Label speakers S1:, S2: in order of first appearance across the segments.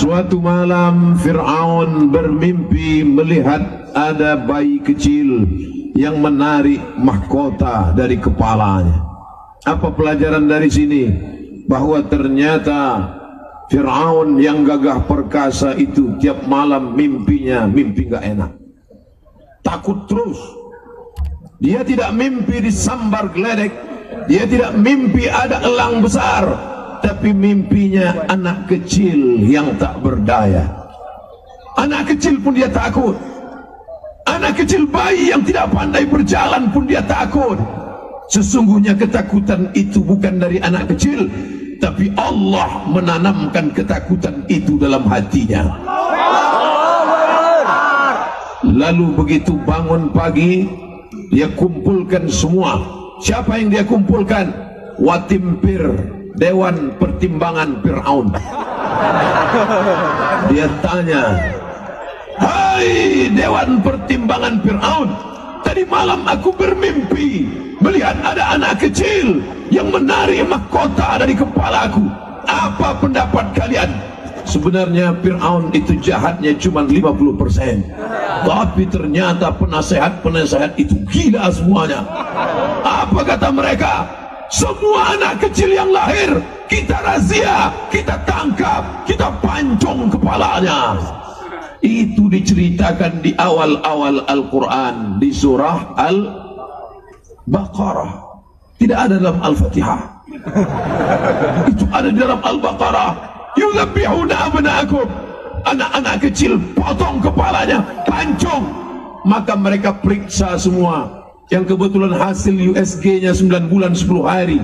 S1: Suatu malam Fir'aun bermimpi melihat ada bayi kecil yang menarik mahkota dari kepalanya. Apa pelajaran dari sini? Bahwa ternyata Fir'aun yang gagah perkasa itu tiap malam mimpinya mimpi gak enak, takut terus. Dia tidak mimpi disambar geledek, dia tidak mimpi ada elang besar, tapi mimpinya anak kecil yang tak berdaya. Anak kecil pun dia takut. Anak kecil, bayi yang tidak pandai berjalan pun dia takut. Sesungguhnya ketakutan itu bukan dari anak kecil, tapi Allah menanamkan ketakutan itu dalam hatinya. Lalu begitu bangun pagi, dia kumpulkan semua. Siapa yang dia kumpulkan? Watimpir, Dewan Pertimbangan Fir'aun. Dia tanya, "Hai Dewan Pertimbangan Fir'aun, tadi malam aku bermimpi melihat ada anak kecil yang menarik mahkota dari kepalaku. Apa pendapat kalian?" Sebenarnya Fir'aun itu jahatnya cuma 50%, tapi ternyata penasehat-penasehat itu gila semuanya. Apa kata mereka? Semua anak kecil yang lahir kita razia, kita tangkap, kita pancung kepalanya. Itu diceritakan di awal-awal Al-Quran, di surah Al-Baqarah. Tidak ada dalam Al-Fatihah. Itu ada di dalam Al-Baqarah. Yuzabbihuna abna'akum, anak-anak kecil potong kepalanya, pancung. Maka mereka periksa semua. Yang kebetulan hasil USG-nya 9 bulan 10 hari.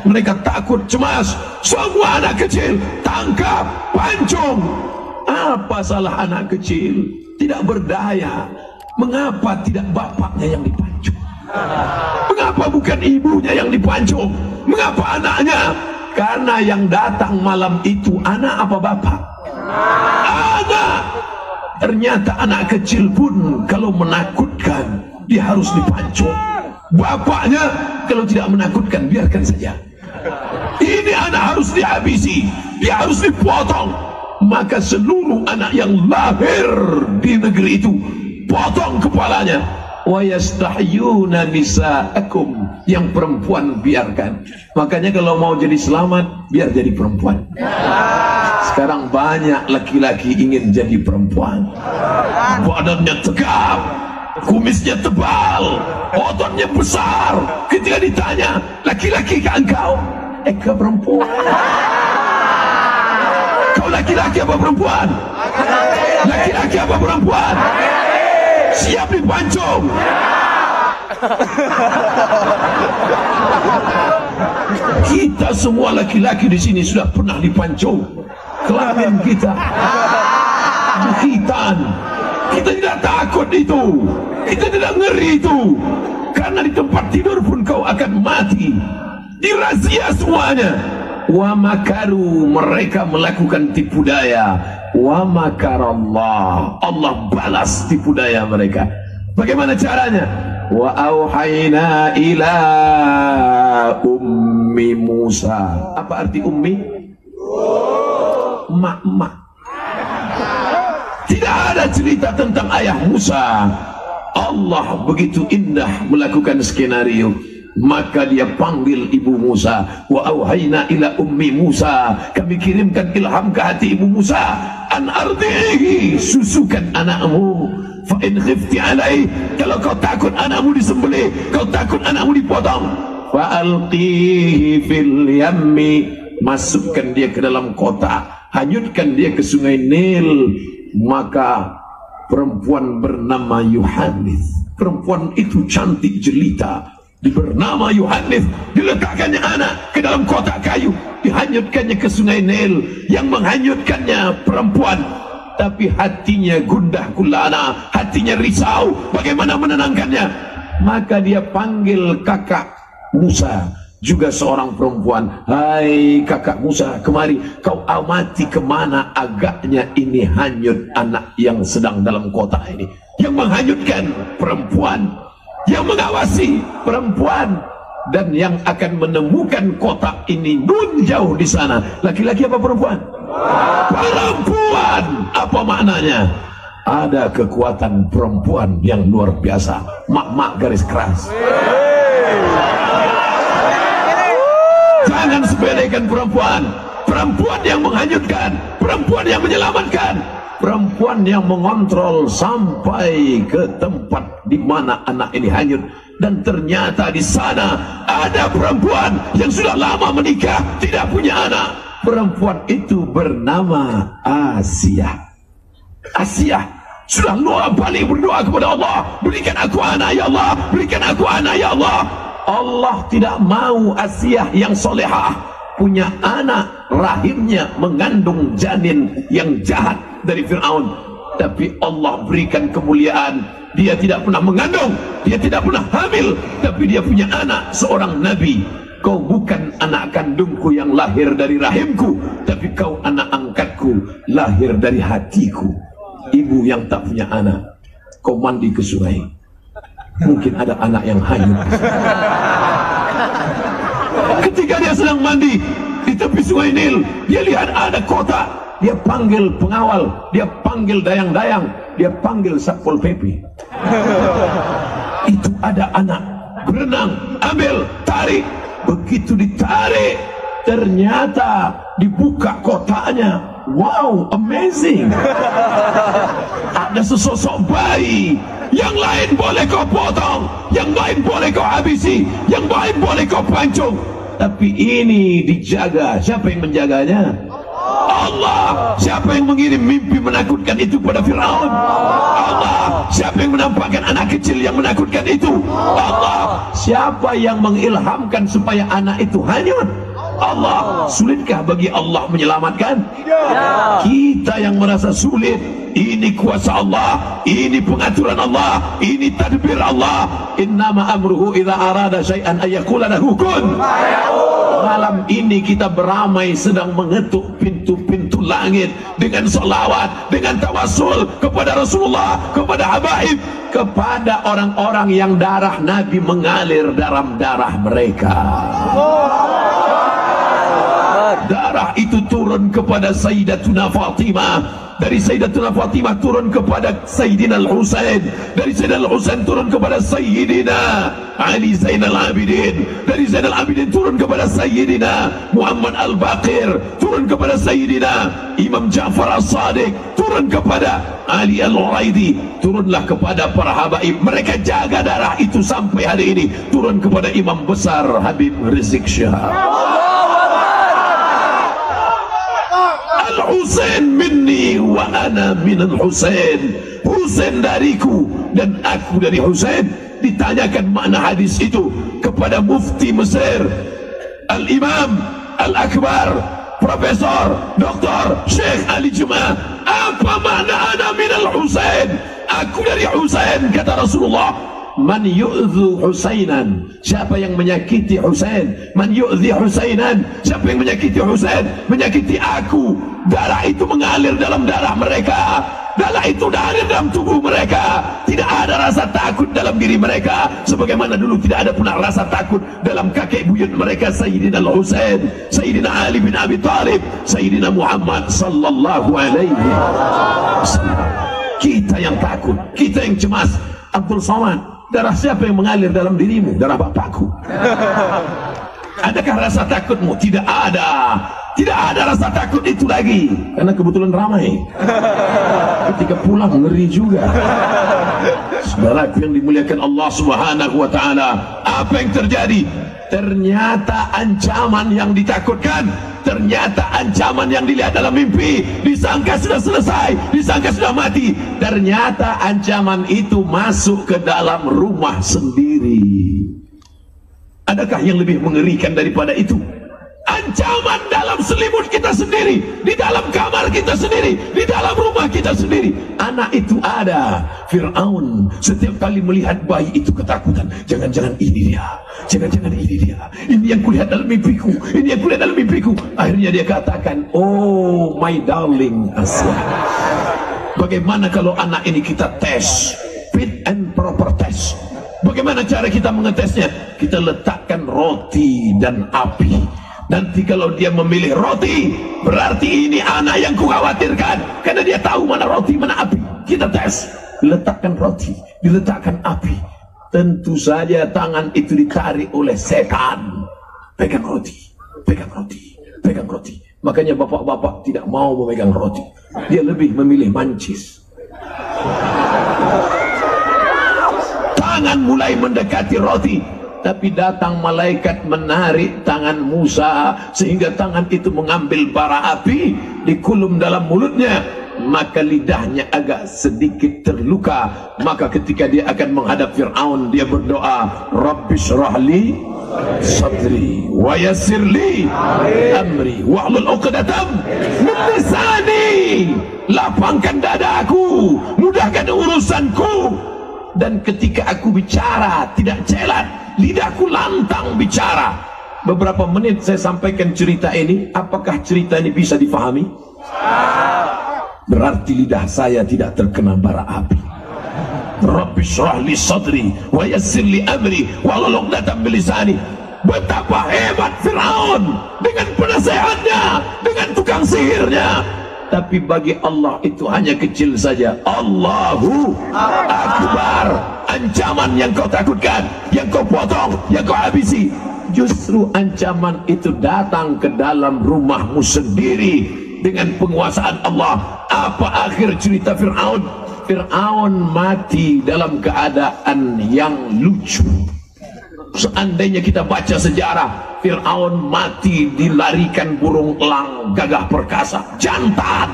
S1: Mereka takut, cemas. Semua anak kecil tangkap, pancung. Apa salah anak kecil? Tidak berdaya. Mengapa tidak bapaknya yang dipancung? Mengapa bukan ibunya yang dipancung? Mengapa anaknya? Karena yang datang malam itu anak apa bapak? Anak. Ternyata anak kecil pun kalau menakutkan dia harus dipancung. Bapaknya kalau tidak menakutkan biarkan saja. Ini anak harus dihabisi, dia harus dipotong. Maka seluruh anak yang lahir di negeri itu potong kepalanya. Wa yastahyuna nisaakum, yang perempuan biarkan. Makanya kalau mau jadi selamat biar jadi perempuan. Sekarang banyak laki-laki ingin jadi perempuan. Badannya tegap, kumisnya tebal, ototnya besar. Ketika ditanya, laki-laki ke engkau? Ke perempuan. Kau laki-laki apa perempuan? Laki-laki apa perempuan? Siap dipancung. Kita semua laki-laki di sini sudah pernah dipancung. Kelamin kita, hitan. Kita tidak takut itu, kita tidak ngeri itu, karena di tempat tidur pun kau akan mati. Dirazia semuanya. Wa makaru, mereka melakukan tipu daya. Wa makarallah, Allah balas tipu daya mereka. Bagaimana caranya? Wa auhayna ila ummi Musa. Apa arti ummi? Mak-mak. Tidak ada cerita tentang ayah Musa. Allah begitu indah melakukan skenario. Maka dia panggil ibu Musa. Wa auhayna ila ummi Musa, kami kirimkan ilham ke hati ibu Musa. An ardihi, susukan anakmu. Fa in khifti alai, kalau kau takut anakmu disembelih, kau takut anakmu dipotong, fa alqihi fil yammi, masukkan dia ke dalam kotak, hanyutkan dia ke sungai Nil. Maka perempuan bernama Yohanes, perempuan itu cantik jelita, bernama Yohanes, diletakkannya anak ke dalam kotak kayu, dihanyutkannya ke sungai Nil. Yang menghanyutkannya perempuan, tapi hatinya gundah gulana, hatinya risau. Bagaimana menenangkannya? Maka dia panggil kakak Musa, juga seorang perempuan. Hai kakak Musa, kemari, kau amati kemana agaknya ini hanyut anak yang sedang dalam kotak ini. Yang menghanyutkan perempuan, yang mengawasi perempuan, dan yang akan menemukan kotak ini nun jauh di sana. Laki-laki apa perempuan? Perempuan, apa maknanya? Ada kekuatan perempuan yang luar biasa. Mak-mak garis keras. Jangan sepelekan perempuan. Perempuan yang menghanyutkan, perempuan yang menyelamatkan, perempuan yang mengontrol sampai ke tempat di mana anak ini hanyut. Dan ternyata di sana ada perempuan yang sudah lama menikah, tidak punya anak. Perempuan itu bernama Asia. Asia sudah luar balik berdoa kepada Allah, berikan aku anak ya Allah, berikan aku anak ya Allah. Allah tidak mau Asia yang solehah punya anak, rahimnya mengandung janin yang jahat dari Fir'aun. Tapi Allah berikan kemuliaan, dia tidak pernah mengandung, dia tidak pernah hamil, tapi dia punya anak, seorang nabi. Kau bukan anak kandungku yang lahir dari rahimku, tapi kau anak angkatku, lahir dari hatiku. Ibu yang tak punya anak, kau mandi ke sungai, mungkin ada anak yang hanyut. Ketika dia sedang mandi di tepi sungai Nil, dia lihat ada kotak, dia panggil pengawal, dia panggil dayang-dayang, dia panggil Satpol PP. Itu ada anak berenang, ambil, tarik. Begitu ditarik, ternyata dibuka kotaknya. Wow, amazing. Ada sesosok bayi. Yang lain boleh kau potong, yang lain boleh kau habisi, yang lain boleh kau pancung, tapi ini dijaga. Siapa yang menjaganya? Allah. Siapa yang mengirim mimpi menakutkan itu pada Firaun? Allah. Siapa yang menampakkan anak kecil yang menakutkan itu? Allah. Siapa yang mengilhamkan supaya anak itu hanyut? Allah. Sulitkah bagi Allah menyelamatkan? Kita yang merasa sulit. Ini kuasa Allah, ini pengaturan Allah, ini tadbir Allah. Innama amruhu idza arada syai'an ayyaqula lahu kun. Malam ini kita beramai sedang mengetuk pintu-pintu langit dengan selawat, dengan tawassul kepada Rasulullah, kepada habaib, kepada orang-orang yang darah Nabi mengalir dalam darah mereka. Darah itu turun kepada Sayyidatuna Fatimah, dari Sayyidatuna Fatimah turun kepada Sayyidina Al-Husain, dari Sayyidina Al-Husain turun kepada Sayyidina Ali Zainal Abidin, dari Zainal Abidin turun kepada Sayyidina Muhammad Al-Baqir, turun kepada Sayyidina Imam Ja'far As-Sadiq, turun kepada Ali Al-Uraidi, turunlah kepada para habaib. Mereka jaga darah itu sampai hari ini, turun kepada Imam besar Habib Rizik Syihab. Al-Husain minni wa ana minal Husain. Husain dariku dan aku dari Husain. Ditanyakan makna hadis itu kepada mufti Mesir, Al-Imam Al-Akbar, Profesor Dr. Syekh Ali Juma. Apa makna ana minal Husain? Aku dari Husain, kata Rasulullah. Man yu'dhu Husainan, siapa yang menyakiti Husain. Man yu'dhi Husainan, siapa yang menyakiti Husain, menyakiti aku. Darah itu mengalir dalam darah mereka, darah itu mengalir dalam tubuh mereka. Tidak ada rasa takut dalam diri mereka, sebagaimana dulu tidak ada pernah rasa takut dalam kakek buyut mereka, Sayyidina Al-Husain, Sayyidina Ali bin Abi Thalib, Sayyidina Muhammad sallallahu alaihi wasallam. Kita yang takut, kita yang cemas. Abdul Somad, darah siapa yang mengalir dalam dirimu? Darah bapakku. Adakah rasa takutmu? Tidak ada. Tidak ada rasa takut itu lagi, karena kebetulan ramai. Ketika pulang ngeri juga. Saudaraku yang dimuliakan Allah Subhanahu wa taala, apa yang terjadi? Ternyata ancaman yang ditakutkan, ternyata ancaman yang dilihat dalam mimpi, disangka sudah selesai, disangka sudah mati, ternyata ancaman itu masuk ke dalam rumah sendiri. Adakah yang lebih mengerikan daripada itu? Ancaman dalam selimut kita sendiri, di dalam kamar kita sendiri, di dalam rumah kita sendiri. Anak itu ada. Fir'aun setiap kali melihat bayi itu ketakutan. Jangan-jangan ini dia, jangan-jangan ini dia, ini yang kulihat dalam mimpiku, ini yang kulihat dalam mimpiku. Akhirnya dia katakan, oh my darling Asia, bagaimana kalau anak ini kita tes, fit and proper test. Bagaimana cara kita mengetesnya? Kita letakkan roti dan api. Nanti kalau dia memilih roti, berarti ini anak yang kukhawatirkan, karena dia tahu mana roti, mana api. Kita tes, diletakkan roti, diletakkan api, tentu saja tangan itu ditarik oleh setan. Pegang roti, pegang roti, pegang roti. Makanya bapak-bapak tidak mau memegang roti, dia lebih memilih mancis. Tangan mulai mendekati roti, tapi datang malaikat menarik tangan Musa sehingga tangan itu mengambil bara api, dikulum dalam mulutnya, maka lidahnya agak sedikit terluka. Maka ketika dia akan menghadap Fir'aun, dia berdoa, Rabbi syrahli sadri wa yassirli amri wahlul 'uqdatam min lisani. Lapangkan dadaku, mudahkan urusanku. Dan ketika aku bicara tidak celat, lidahku lantang bicara. Beberapa menit saya sampaikan cerita ini. Apakah cerita ini bisa difahami? Berarti lidah saya tidak terkena bara api. Rabbi syrah li sadri wa yassir li amri wahlul 'uqdatam min lisani. Betapa hebat Firaun dengan penasehatnya, dengan tukang sihirnya. Tapi bagi Allah itu hanya kecil saja. Allahu Akbar. Ancaman yang kau takutkan, yang kau potong, yang kau habisi, justru ancaman itu datang ke dalam rumahmu sendiri dengan penguasaan Allah. Apa akhir cerita Fir'aun? Fir'aun mati dalam keadaan yang lucu. Seandainya kita baca sejarah, Fir'aun mati dilarikan burung elang gagah perkasa, jantan.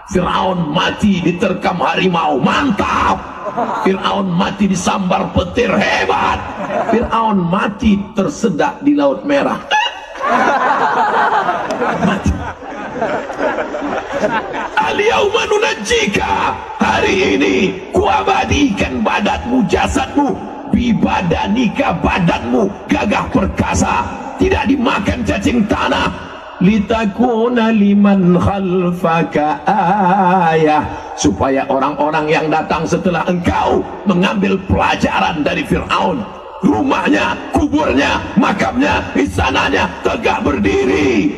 S1: Fir'aun mati diterkam harimau, mantap. Fir'aun mati disambar petir, hebat. Fir'aun mati tersedak di Laut Merah, mati. Al-yawma nunajjika, hari ini kuabadikan badanmu, jasadmu, bibadanika, badanmu gagah perkasa, tidak dimakan cacing tanah. Litakuna liman khalfaka ayah, supaya orang-orang yang datang setelah engkau mengambil pelajaran dari Fir'aun. Rumahnya, kuburnya, makamnya, istananya tegak berdiri,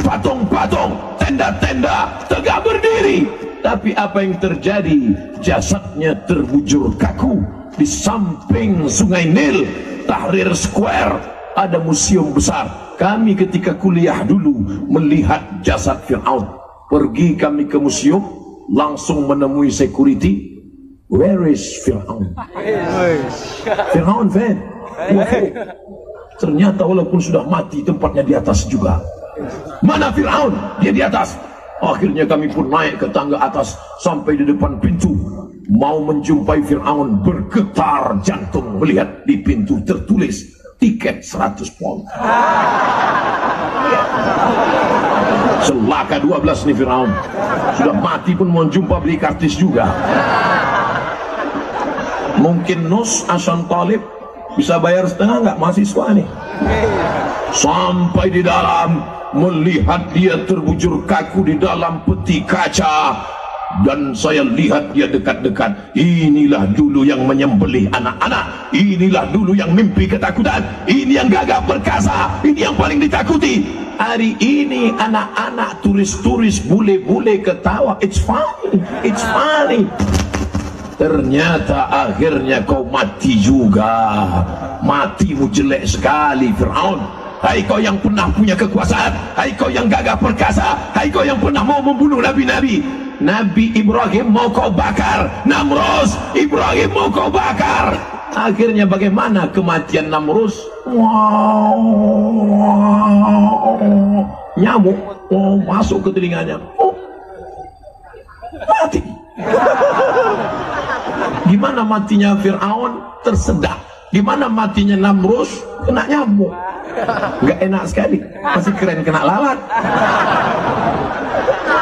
S1: patung-patung, tenda-tenda tegak berdiri. Tapi apa yang terjadi? Jasadnya terbujur kaku. Di samping Sungai Nil, Tahrir Square, ada museum besar. Kami ketika kuliah dulu melihat jasad Fir'aun. Pergi kami ke museum, langsung menemui security. Where is Fir'aun? Fir'aun, fan. Ternyata walaupun sudah mati, tempatnya di atas juga. Mana Fir'aun? Dia di atas. Akhirnya kami pun naik ke tangga atas sampai di depan pintu. Mau menjumpai Fir'aun, bergetar jantung melihat di pintu tertulis tiket 100 pound. Celaka 12 nih Fir'aun. Sudah mati pun mau jumpa beli kartis juga. Mungkin Nus Hasan Talib bisa bayar setengah nggak mahasiswa nih? Sampai di dalam, melihat dia terbujur kaku di dalam peti kaca. Dan saya lihat dia dekat-dekat. Inilah dulu yang menyembelih anak-anak. Inilah dulu yang mimpi ketakutan. Ini yang gagah perkasa. Ini yang paling ditakuti. Hari ini anak-anak, turis-turis, bule-bule ketawa. It's funny, it's funny. Ternyata akhirnya kau mati juga. Matimu jelek sekali Fir'aun. Hai kau yang pernah punya kekuasaan, hai kau yang gagah perkasa, hai kau yang pernah mau membunuh nabi-nabi. Nabi Ibrahim mau kau bakar, Namrus, Ibrahim mau kau bakar. Akhirnya bagaimana kematian Namrus? Wow, nyamuk masuk ke telinganya, mati. Gimana matinya Fir'aun? Tersedak. Gimana matinya Namrus? Kena nyamuk. Nggak enak sekali, masih keren kena lalat.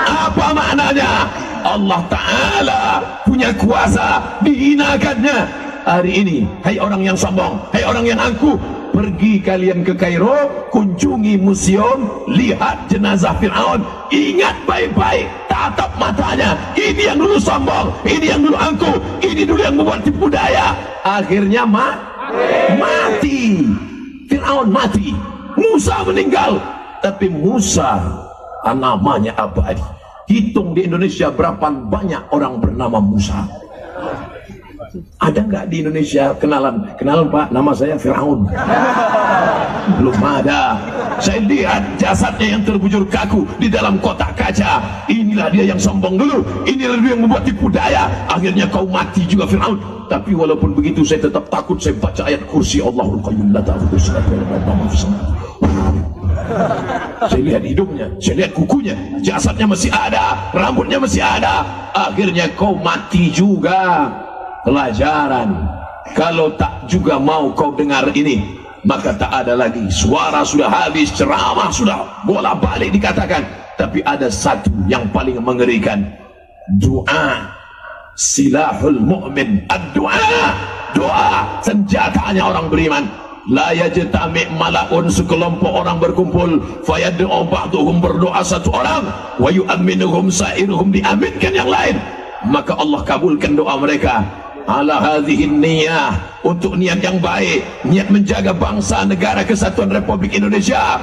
S1: Apa maknanya? Allah Ta'ala punya kuasa, dihinakannya. Hari ini, hai orang yang sombong, hai orang yang angkuh, pergi kalian ke Kairo, kunjungi museum, lihat jenazah Fir'aun, ingat baik-baik, tatap matanya. Ini yang dulu sombong, ini yang dulu angkuh, ini dulu yang membuat tipu daya. Akhirnya mati. Fir'aun mati. Musa meninggal, tapi Musa namanya abadi. Hitung di Indonesia berapa banyak orang bernama Musa. Ada nggak di Indonesia kenalan Pak, nama saya Firaun? Belum ada. Saya lihat jasadnya yang terbujur kaku di dalam kotak kaca. Inilah dia yang sombong dulu, inilah dia yang membuat tipu daya. Akhirnya kau mati juga Firaun. Tapi walaupun begitu saya tetap takut. Saya baca ayat kursi Allahul Qayyum la ta'khudhuhu sinatun wa la nawm. Saya lihat hidungnya, saya lihat kukunya, jasadnya masih ada, rambutnya masih ada. Akhirnya kau mati juga. Pelajaran, kalau tak juga mau kau dengar ini, maka tak ada lagi. Suara sudah habis, ceramah sudah bola balik dikatakan. Tapi ada satu yang paling mengerikan. Doa silahul mu'min. Ad-doa, doa senjatanya orang beriman. La yajtami' mala'un, sekelompok orang berkumpul, fayad'u ba'duhum, berdoa satu orang, wa yu'minuhum sa'iruhum, diaminkan yang lain, maka Allah kabulkan doa mereka. Ala hadhihi niyah, untuk niat yang baik, niat menjaga bangsa negara kesatuan Republik Indonesia.